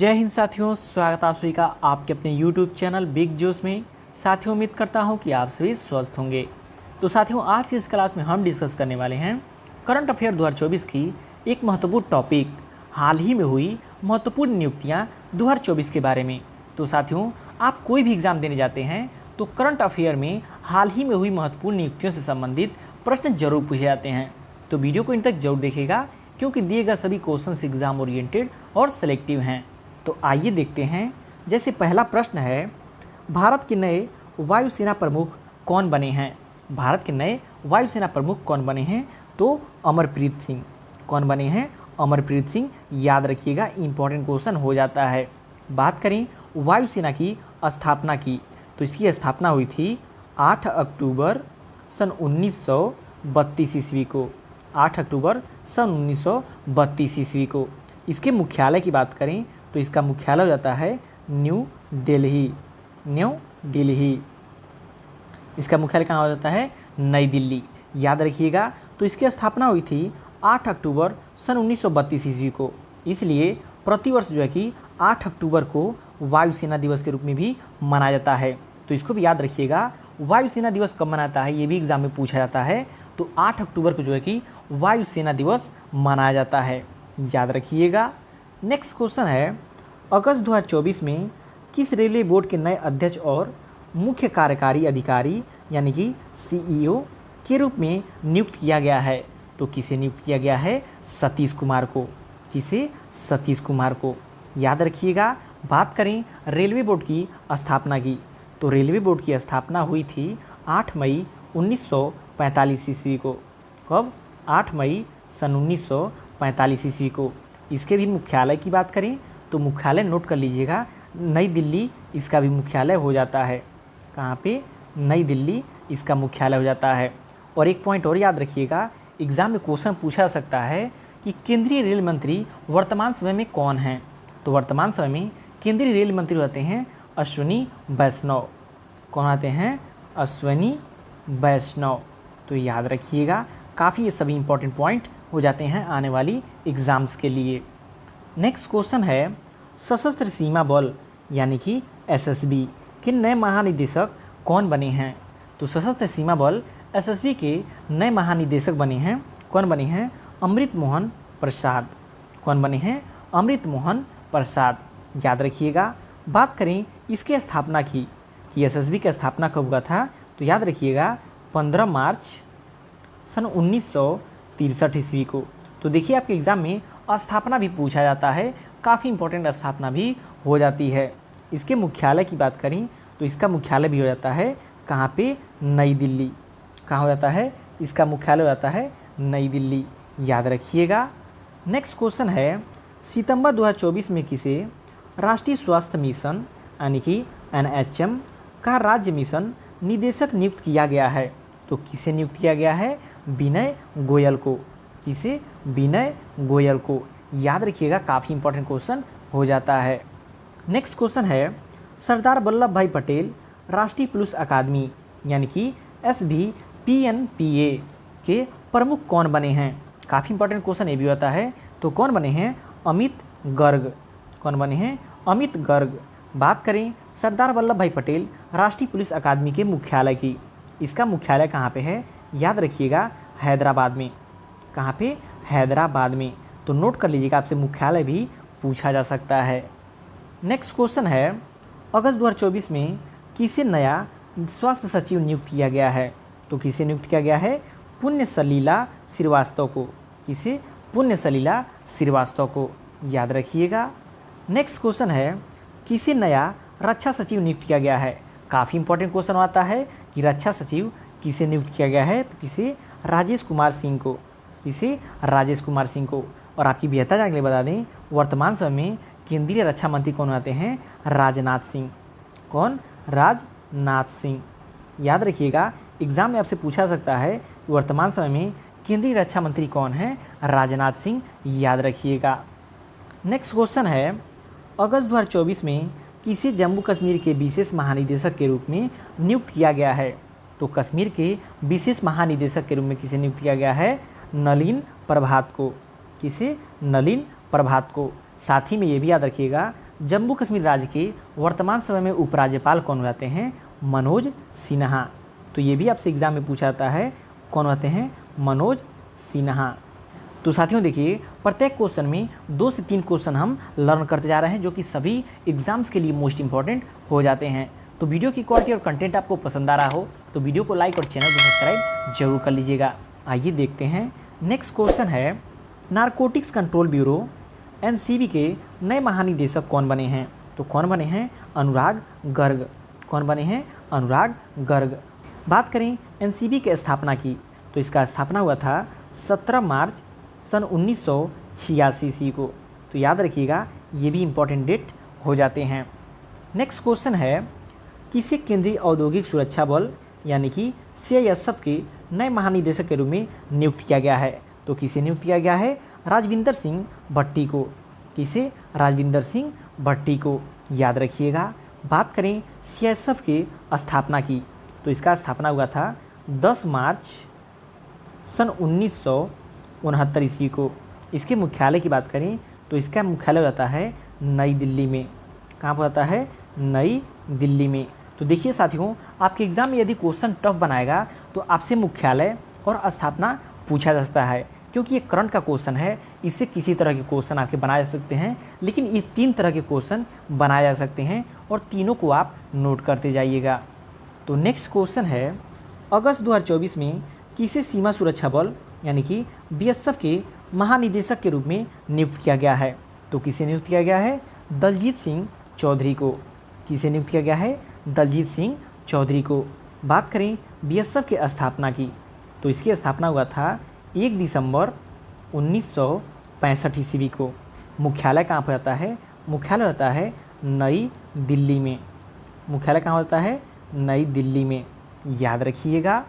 जय हिंद साथियों, स्वागत आप सभी का आपके अपने YouTube चैनल बिग जोश में। साथियों, उम्मीद करता हूं कि आप सभी स्वस्थ होंगे। तो साथियों, आज की इस क्लास में हम डिस्कस करने वाले हैं करंट अफेयर 2024 की एक महत्वपूर्ण टॉपिक, हाल ही में हुई महत्वपूर्ण नियुक्तियां 2024 के बारे में। तो साथियों, आप कोई भी एग्जाम देने जाते हैं तो करंट अफेयर में हाल ही में हुई महत्वपूर्ण नियुक्तियों से संबंधित प्रश्न जरूर पूछे जाते हैं। तो वीडियो को इन तक जरूर देखिएगा, क्योंकि दिए गए सभी क्वेश्चन एग्जाम ओरिएंटेड और सेलेक्टिव हैं। तो आइए देखते हैं। जैसे पहला प्रश्न है, भारत के नए वायुसेना प्रमुख कौन बने हैं? भारत के नए वायुसेना प्रमुख कौन बने हैं? तो अमरप्रीत सिंह। कौन बने हैं? अमरप्रीत सिंह। याद रखिएगा, इंपॉर्टेंट क्वेश्चन हो जाता है। बात करें वायुसेना की स्थापना की, तो इसकी स्थापना हुई थी 8 अक्टूबर सन 1932 ईस्वी को। 8 अक्टूबर सन 1932 ईस्वी को। इसके मुख्यालय की बात करें तो इसका मुख्यालय हो जाता है न्यू दिल्ली। न्यू दिल्ली। इसका मुख्यालय कहाँ हो जाता है? नई दिल्ली। याद रखिएगा। तो इसकी स्थापना हुई थी 8 अक्टूबर सन 1932 ईस्वी को। इसलिए प्रतिवर्ष जो है कि 8 अक्टूबर को वायुसेना दिवस के रूप में भी मनाया जाता है। तो इसको भी याद रखिएगा, वायुसेना दिवस कब मनाता है ये भी एग्जाम में पूछा जाता है। तो 8 अक्टूबर को जो है कि वायुसेना दिवस मनाया जाता है। याद रखिएगा। नेक्स्ट क्वेश्चन है, अगस्त 2024 में किस रेलवे बोर्ड के नए अध्यक्ष और मुख्य कार्यकारी अधिकारी यानी कि सीईओ के रूप में नियुक्त किया गया है? तो किसे नियुक्त किया गया है? सतीश कुमार को। किसे? सतीश कुमार को। याद रखिएगा। बात करें रेलवे बोर्ड की स्थापना की, तो रेलवे बोर्ड की स्थापना हुई थी 8 मई 1945 ईस्वी को। कब? 8 मई सन 1945 ईस्वी को। इसके भी मुख्यालय की बात करें तो मुख्यालय नोट कर लीजिएगा, नई दिल्ली इसका भी मुख्यालय हो जाता है। कहाँ पे? नई दिल्ली इसका मुख्यालय हो जाता है। और एक पॉइंट और याद रखिएगा, एग्जाम में क्वेश्चन पूछा जा सकता है कि केंद्रीय रेल मंत्री वर्तमान समय में कौन हैं? तो वर्तमान समय में केंद्रीय रेल मंत्री होते हैं अश्विनी वैष्णव। कौन आते हैं? अश्विनी वैष्णव। तो याद रखिएगा, काफ़ी ये सभी इंपॉर्टेंट पॉइंट हो जाते हैं आने वाली एग्ज़ाम्स के लिए। नेक्स्ट क्वेश्चन है, सशस्त्र सीमा बल यानी कि एसएसबी के नए महानिदेशक कौन बने हैं? तो सशस्त्र सीमा बल एसएसबी के नए महानिदेशक बने हैं। कौन बने हैं? अमृत मोहन प्रसाद। कौन बने हैं? अमृत मोहन प्रसाद। याद रखिएगा। बात करें इसके स्थापना की कि एसएसबी की स्थापना कब हुआ था, तो याद रखिएगा 15 मार्च सन 1963 ईस्वी को। तो देखिए, आपके एग्ज़ाम में स्थापना भी पूछा जाता है, काफ़ी इंपॉर्टेंट स्थापना भी हो जाती है। इसके मुख्यालय की बात करें तो इसका मुख्यालय भी हो जाता है कहाँ पे? नई दिल्ली। कहाँ हो जाता है? इसका मुख्यालय हो जाता है नई दिल्ली। याद रखिएगा। नेक्स्ट क्वेश्चन है, सितंबर 2024 में किसे राष्ट्रीय स्वास्थ्य मिशन यानी कि NHM का राज्य मिशन निदेशक नियुक्त किया गया है? तो किसे नियुक्त किया गया है? विनय गोयल को। किसे? विनय गोयल को। याद रखिएगा, काफ़ी इंपॉर्टेंट क्वेश्चन हो जाता है। नेक्स्ट क्वेश्चन है, सरदार वल्लभ भाई पटेल राष्ट्रीय पुलिस अकादमी यानी कि SBPNPA के प्रमुख कौन बने हैं? काफ़ी इंपॉर्टेंट क्वेश्चन ये भी होता है। तो कौन बने हैं? अमित गर्ग। कौन बने हैं? अमित गर्ग। बात करें सरदार वल्लभ भाई पटेल राष्ट्रीय पुलिस अकादमी के मुख्यालय की, इसका मुख्यालय कहाँ पे है? याद रखिएगा, हैदराबाद में। कहाँ पे? हैदराबाद में। तो नोट कर लीजिएगा, आपसे मुख्यालय भी पूछा जा सकता है। नेक्स्ट क्वेश्चन है, अगस्त 2024 में किसे नया स्वास्थ्य सचिव नियुक्त किया गया है? तो किसे नियुक्त किया गया है? पुण्य सलीला श्रीवास्तव को। किसे? पुण्य सलीला श्रीवास्तव को। याद रखिएगा। नेक्स्ट क्वेश्चन है, किसे नया रक्षा सचिव नियुक्त किया गया है? काफ़ी इंपॉर्टेंट क्वेश्चन आता है कि रक्षा सचिव किसे नियुक्त किया गया है? तो किसे? राजेश कुमार सिंह को। किसे? राजेश कुमार सिंह को। और आपकी बेहतर जानकारी के लिए बता दें, वर्तमान समय में केंद्रीय रक्षा मंत्री कौन आते हैं? राजनाथ सिंह। कौन? राजनाथ सिंह। याद रखिएगा, एग्जाम में आपसे पूछा सकता है कि वर्तमान समय में केंद्रीय रक्षा मंत्री कौन है? राजनाथ सिंह। याद रखिएगा। नेक्स्ट क्वेश्चन है, अगस्त 2024 में किसे जम्मू कश्मीर के विशेष महानिदेशक के रूप में नियुक्त किया गया है? तो कश्मीर के विशेष महानिदेशक के रूप में किसे नियुक्त किया गया है? नलिन प्रभात को। किसे? नलिन प्रभात को। साथ ही में ये भी याद रखिएगा, जम्मू कश्मीर राज्य के वर्तमान समय में उपराज्यपाल कौन हो जाते हैं? मनोज सिन्हा। तो ये भी आपसे एग्जाम में पूछा जाता है, कौन होते हैं? मनोज सिन्हा। तो साथियों देखिए, प्रत्येक क्वेश्चन में 2 से 3 क्वेश्चन हम लर्न करते जा रहे हैं, जो कि सभी एग्जाम्स के लिए मोस्ट इंपॉर्टेंट हो जाते हैं। तो वीडियो की क्वालिटी और कंटेंट आपको पसंद आ रहा हो तो वीडियो को लाइक और चैनल को सब्सक्राइब जरूर कर लीजिएगा। आइए देखते हैं। नेक्स्ट क्वेश्चन है, नारकोटिक्स कंट्रोल ब्यूरो एनसीबी के नए महानिदेशक कौन बने हैं? तो कौन बने हैं? अनुराग गर्ग। कौन बने हैं? अनुराग गर्ग। बात करें एनसीबी के स्थापना की, तो इसका स्थापना हुआ था 17 मार्च सन 1986 ईस्वी को। तो याद रखिएगा, ये भी इम्पोर्टेंट डेट हो जाते हैं। नेक्स्ट क्वेश्चन है, किसे केंद्रीय औद्योगिक सुरक्षा बल यानी कि सीआईएसएफ के नए महानिदेशक के रूप में नियुक्त किया गया है? तो किसे नियुक्त किया गया है? राजविंदर सिंह भट्टी को। किसे? राजविंदर सिंह भट्टी को। याद रखिएगा। बात करें सीआईएसएफ के स्थापना की, तो इसका स्थापना हुआ था 10 मार्च सन 1969 ईस्वी को। इसके मुख्यालय की बात करें तो इसका मुख्यालय होता है नई दिल्ली में। कहाँ पर होता है? नई दिल्ली में। तो देखिए साथियों, आपके एग्ज़ाम में यदि क्वेश्चन टफ बनाएगा तो आपसे मुख्यालय और स्थापना पूछा जा सकता है, क्योंकि ये करंट का क्वेश्चन है। इससे किसी तरह के क्वेश्चन आपके बनाए जा सकते हैं, लेकिन ये 3 तरह के क्वेश्चन बनाए जा सकते हैं और तीनों को आप नोट करते जाइएगा। तो नेक्स्ट क्वेश्चन है, अगस्त 2024 में किसे सीमा सुरक्षा बल यानी कि बीएसएफ के महानिदेशक के रूप में नियुक्त किया गया है? तो किसे नियुक्त किया गया है? दलजीत सिंह चौधरी को। किसे नियुक्त किया गया है? दलजीत सिंह चौधरी को। बात करें बीएसएफ के स्थापना की, तो इसकी स्थापना हुआ था 1 दिसंबर 1965 ईस्वी को। मुख्यालय कहाँ पर होता है? मुख्यालय होता है नई दिल्ली में। मुख्यालय कहाँ होता है? नई दिल्ली में। याद रखिएगा।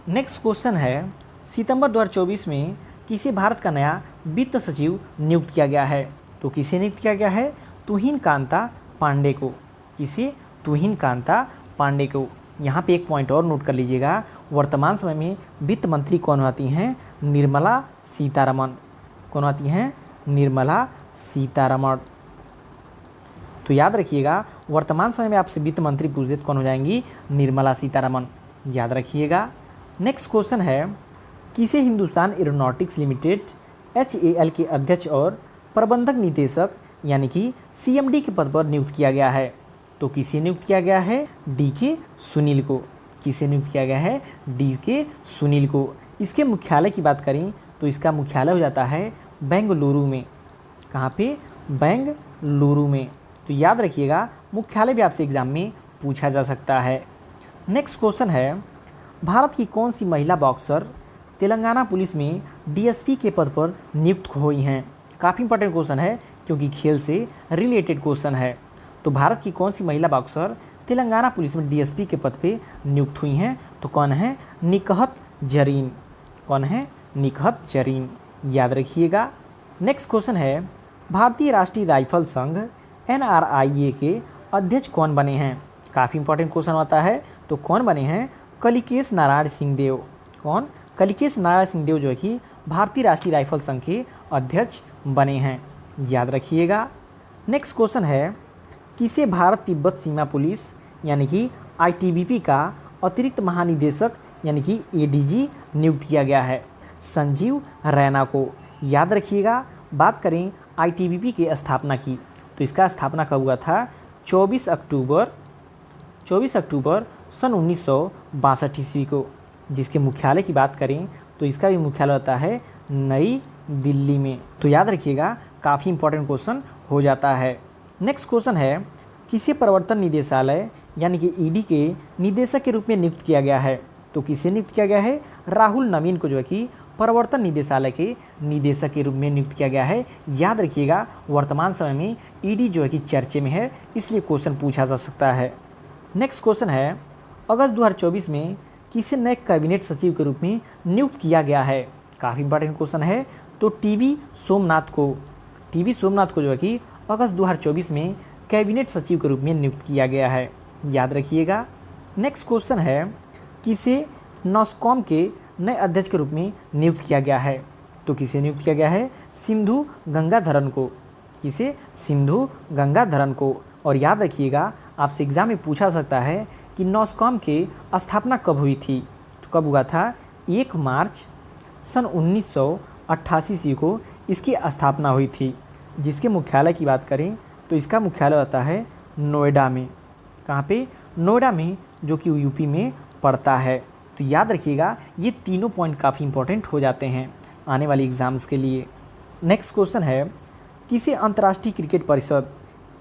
नेक्स्ट क्वेश्चन है, सितंबर 2024 में किसे भारत का नया वित्त सचिव नियुक्त किया गया है? तो किसे नियुक्त किया गया है? तुहिन कांता पांडे को। किसे? तुहिन कांता पांडे को। यहाँ पे एक पॉइंट और नोट कर लीजिएगा, वर्तमान समय में वित्त मंत्री कौन आती हैं? निर्मला सीतारमण। कौन आती हैं? निर्मला सीतारमण। तो याद रखिएगा, वर्तमान समय में आपसे वित्त मंत्री पूछ दे तो कौन हो जाएंगी? निर्मला सीतारमण। याद रखिएगा। नेक्स्ट क्वेश्चन है, किसे हिंदुस्तान एरोनॉटिक्स लिमिटेड HAL के अध्यक्ष और प्रबंधक निदेशक यानी कि CMD के पद पर नियुक्त किया गया है? तो किसे नियुक्त किया गया है? DK सुनील को। किसे नियुक्त किया गया है? DK सुनील को। इसके मुख्यालय की बात करें तो इसका मुख्यालय हो जाता है बेंगलुरु में। कहाँ पे? बेंगलुरु में। तो याद रखिएगा, मुख्यालय भी आपसे एग्जाम में पूछा जा सकता है। नेक्स्ट क्वेश्चन है, भारत की कौन सी महिला बॉक्सर तेलंगाना पुलिस में DSP के पद पर नियुक्त हुई हैं? काफ़ी इंपॉर्टेंट क्वेश्चन है, क्योंकि खेल से रिलेटेड क्वेश्चन है। तो भारत की कौन सी महिला बॉक्सर तेलंगाना पुलिस में DSP के पद पे नियुक्त हुई हैं? तो कौन है? निकहत जरीन। कौन है? निकहत जरीन। याद रखिएगा। नेक्स्ट क्वेश्चन है, भारतीय राष्ट्रीय राइफल संघ NRIA के अध्यक्ष कौन बने हैं? काफ़ी इंपॉर्टेंट क्वेश्चन होता है। तो कौन बने हैं? कलिकेश नारायण सिंहदेव। कौन? कलिकेश नारायण सिंहदेव जो है कि भारतीय राष्ट्रीय राइफल संघ के अध्यक्ष बने हैं। याद रखिएगा। नेक्स्ट क्वेश्चन है, किसे भारत तिब्बत सीमा पुलिस यानी कि ITBP का अतिरिक्त महानिदेशक यानी कि ADG नियुक्त किया गया है? संजीव रैना को। याद रखिएगा। बात करें ITBP के स्थापना की, तो इसका स्थापना कब हुआ था? 24 अक्टूबर सन 1962 ईस्वी को। जिसके मुख्यालय की बात करें तो इसका भी मुख्यालय होता है नई दिल्ली में। तो याद रखिएगा, काफ़ी इंपॉर्टेंट क्वेश्चन हो जाता है। नेक्स्ट क्वेश्चन है, किसे प्रवर्तन निदेशालय यानी कि ED के निदेशक के रूप में नियुक्त किया गया है? तो किसे नियुक्त किया गया है? राहुल नवीन को जो है कि प्रवर्तन निदेशालय के निदेशक के रूप में नियुक्त किया गया है। याद रखिएगा, वर्तमान समय में ED जो है कि चर्चे में है, इसलिए क्वेश्चन पूछा जा सकता है। नेक्स्ट क्वेश्चन है, अगस्त 2024 में किसे नए कैबिनेट सचिव के रूप में नियुक्त किया गया है? काफ़ी इंपॉर्टेंट क्वेश्चन है। तो TV सोमनाथ को जो है कि अगस्त 2024 में कैबिनेट सचिव के रूप में नियुक्त किया गया है। याद रखिएगा। नेक्स्ट क्वेश्चन है, किसे नॉस्कॉम के नए अध्यक्ष के रूप में नियुक्त किया गया है? तो किसे नियुक्त किया गया है? सिंधु गंगाधरन को। किसे, सिंधु गंगाधरन को। और याद रखिएगा आपसे एग्जाम में पूछा सकता है कि नॉस्कॉम के स्थापना कब हुई थी, तो कब हुआ था, 1 मार्च सन 1988 ईस्वी को इसकी स्थापना हुई थी। जिसके मुख्यालय की बात करें तो इसका मुख्यालय होता है नोएडा में। कहाँ पे, नोएडा में, जो कि यूपी में पड़ता है। तो याद रखिएगा ये तीनों पॉइंट काफ़ी इंपॉर्टेंट हो जाते हैं आने वाली एग्ज़ाम्स के लिए। नेक्स्ट क्वेश्चन है, किसे अंतर्राष्ट्रीय क्रिकेट परिषद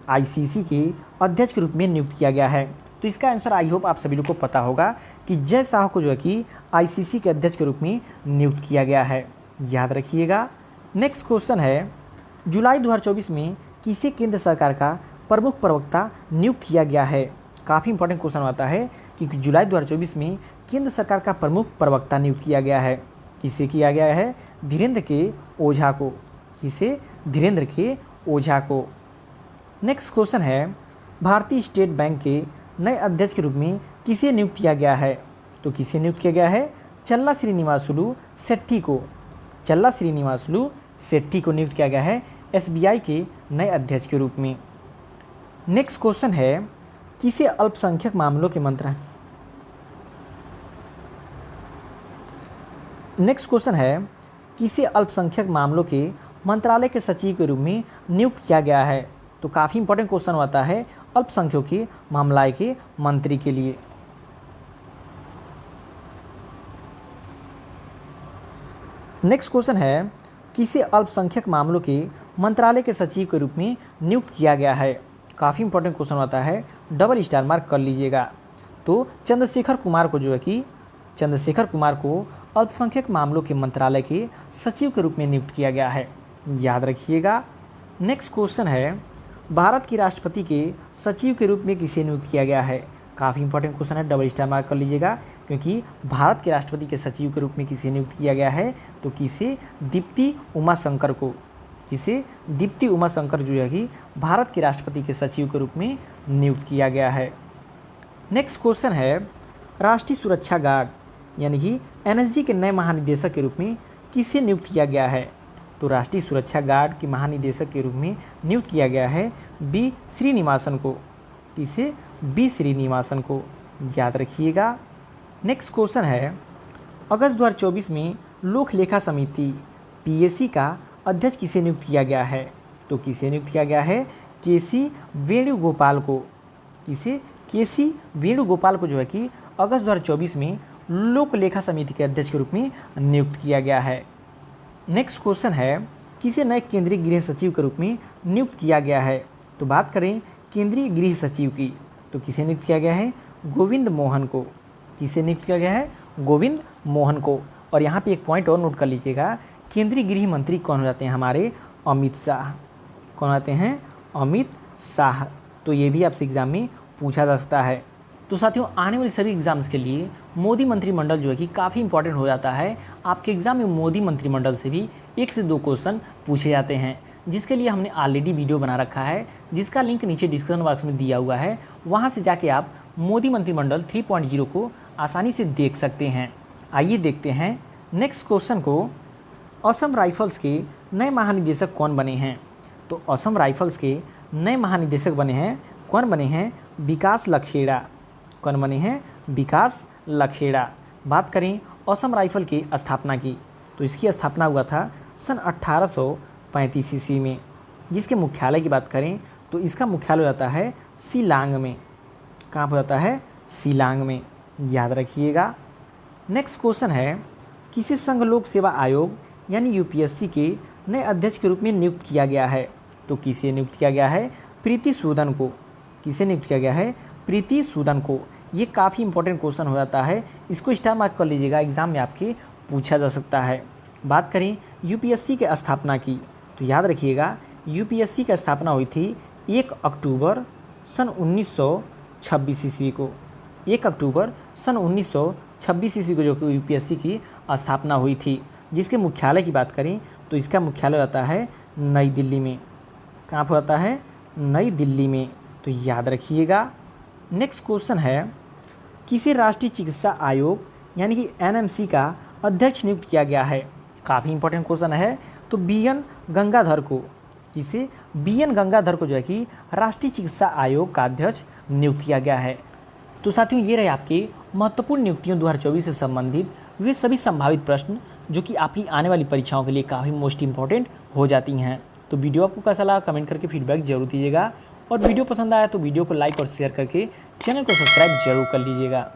आईसीसी के अध्यक्ष के रूप में नियुक्त किया गया है। तो इसका आंसर आई होप आप सभी लोग को पता होगा कि जय शाह को जो है कि आईसीसी के अध्यक्ष के रूप में नियुक्त किया गया है, याद रखिएगा। नेक्स्ट क्वेश्चन है, जुलाई 2024 में किसे केंद्र सरकार का प्रमुख प्रवक्ता नियुक्त किया गया है। काफ़ी इंपॉर्टेंट क्वेश्चन आता है कि जुलाई 2024 में केंद्र सरकार का प्रमुख प्रवक्ता नियुक्त किया गया है। किसे किया गया है, धीरेन्द्र के ओझा को। किसे, धीरेन्द्र के ओझा को। नेक्स्ट क्वेश्चन है, भारतीय स्टेट बैंक के नए अध्यक्ष के रूप में किसे नियुक्त किया गया है। तो किसे नियुक्त किया गया है, चल्ला श्रीनिवासुलु शेट्टी को। चल्ला श्रीनिवासुलु शेट्टी को नियुक्त किया गया है एसबीआई के नए अध्यक्ष के रूप में। नेक्स्ट क्वेश्चन है, किसे अल्पसंख्यक मामलों के किसे अल्पसंख्यक मामलों के मंत्रालय के सचिव के रूप में नियुक्त किया गया है। तो काफ़ी इंपॉर्टेंट क्वेश्चन होता है अल्पसंख्यकों के मामलाए के मंत्री के लिए। नेक्स्ट क्वेश्चन है, किसे अल्पसंख्यक मामलों के मंत्रालय के सचिव के रूप में नियुक्त किया गया है। काफ़ी इंपॉर्टेंट क्वेश्चन होता है, डबल स्टार मार्क कर लीजिएगा। तो चंद्रशेखर कुमार को जो है कि चंद्रशेखर कुमार को अल्पसंख्यक मामलों के मंत्रालय के सचिव के रूप में नियुक्त किया गया है, याद रखिएगा। नेक्स्ट क्वेश्चन है, भारत के राष्ट्रपति के सचिव के रूप में किसे नियुक्त किया गया है। काफ़ी इंपॉर्टेंट क्वेश्चन है, डबल स्टार मार्क कर लीजिएगा, क्योंकि भारत के राष्ट्रपति के सचिव के रूप में किसे नियुक्त किया गया है। तो किसे, दीप्ति उमाशंकर को। किसे, दीप्ति उमाशंकर जो है कि भारत के राष्ट्रपति के सचिव के रूप में नियुक्त किया गया है। नेक्स्ट क्वेश्चन है, राष्ट्रीय सुरक्षा गार्ड यानी कि एनएसजी के नए महानिदेशक के रूप में किसे नियुक्त किया गया है। तो राष्ट्रीय सुरक्षा गार्ड के महानिदेशक के रूप में नियुक्त किया गया है बी श्रीनिवासन को। किसे, बी श्रीनिवासन को, याद रखिएगा। नेक्स्ट क्वेश्चन है, अगस्त 2024 में लोक लेखा समिति पीएसी का अध्यक्ष किसे नियुक्त किया गया है। तो किसे नियुक्त किया गया है, केसी वेणुगोपाल को। किसे, केसी वेणुगोपाल को जो है कि अगस्त 2024 में लोक लेखा समिति के अध्यक्ष के रूप में नियुक्त किया गया है। नेक्स्ट क्वेश्चन है, किसे नए केंद्रीय गृह सचिव के रूप में नियुक्त किया गया है। तो बात करें केंद्रीय गृह सचिव की, तो किसे नियुक्त किया गया है, गोविंद मोहन को। किसे नियुक्त किया गया है, गोविंद मोहन को। और यहाँ पे एक पॉइंट और नोट कर लीजिएगा, केंद्रीय गृह मंत्री कौन हो जाते हैं, हमारे अमित शाह। कौन आते हैं, अमित शाह। तो ये भी आपसे एग्जाम में पूछा जा सकता है। तो साथियों, आने वाली सभी एग्जाम्स के लिए मोदी मंत्रिमंडल जो है कि काफ़ी इंपॉर्टेंट हो जाता है। आपके एग्जाम में मोदी मंत्रिमंडल से भी 1 से 2 क्वेश्चन पूछे जाते हैं, जिसके लिए हमने ऑलरेडी वीडियो बना रखा है, जिसका लिंक नीचे डिस्क्रिप्शन बॉक्स में दिया हुआ है। वहां से जाके आप मोदी मंत्रिमंडल 3.0 को आसानी से देख सकते हैं। आइए देखते हैं नेक्स्ट क्वेश्चन को, असम राइफल्स के नए महानिदेशक कौन बने हैं। तो असम राइफल्स के नए महानिदेशक बने हैं, कौन बने हैं, विकास लखेड़ा। कौन बने हैं, विकास लखेड़ा। बात करें असम राइफल की स्थापना की, तो इसकी स्थापना हुआ था सन 1835 ईस्वी में। जिसके मुख्यालय की बात करें तो इसका मुख्यालय होता है शिलांग में। कहाँ पर होता है, शिलांग में, याद रखिएगा। नेक्स्ट क्वेश्चन है, किसे संघ लोक सेवा आयोग यानी यूपीएससी के नए अध्यक्ष के रूप में नियुक्त किया गया है। तो किसे नियुक्त किया गया है, प्रीति सूदन को। किसे नियुक्त किया गया है, प्रीति सूदन को। ये काफ़ी इंपॉर्टेंट क्वेश्चन हो जाता है, इसको स्टार मार्क कर लीजिएगा, एग्जाम में आपके पूछा जा सकता है। बात करें यूपीएससी के स्थापना की, तो याद रखिएगा यूपीएससी की स्थापना हुई थी 1 अक्टूबर सन 1926 ईस्वी को। 1 अक्टूबर सन 1926 ईस्वी को जो कि यूपीएससी की स्थापना हुई थी। जिसके मुख्यालय की बात करें तो इसका मुख्यालय होता है नई दिल्ली में। कहाँ पर होता है, नई दिल्ली में, तो याद रखिएगा। नेक्स्ट क्वेश्चन है, किसे राष्ट्रीय चिकित्सा आयोग यानी कि एनएमसी का अध्यक्ष नियुक्त किया गया है। काफ़ी इंपॉर्टेंट क्वेश्चन है। तो बीएन गंगाधर को। किसे, BN गंगाधर को जो है कि राष्ट्रीय चिकित्सा आयोग का अध्यक्ष नियुक्त किया गया है। तो साथियों ये रहे आपके महत्वपूर्ण नियुक्तियों 2024 से संबंधित वे सभी संभावित प्रश्न जो कि आपकी आने वाली परीक्षाओं के लिए काफ़ी मोस्ट इंपॉर्टेंट हो जाती हैं। तो वीडियो आपको कैसा लगा कमेंट करके फीडबैक जरूर दीजिएगा और वीडियो पसंद आया तो वीडियो को लाइक और शेयर करके चैनल को सब्सक्राइब जरूर कर लीजिएगा।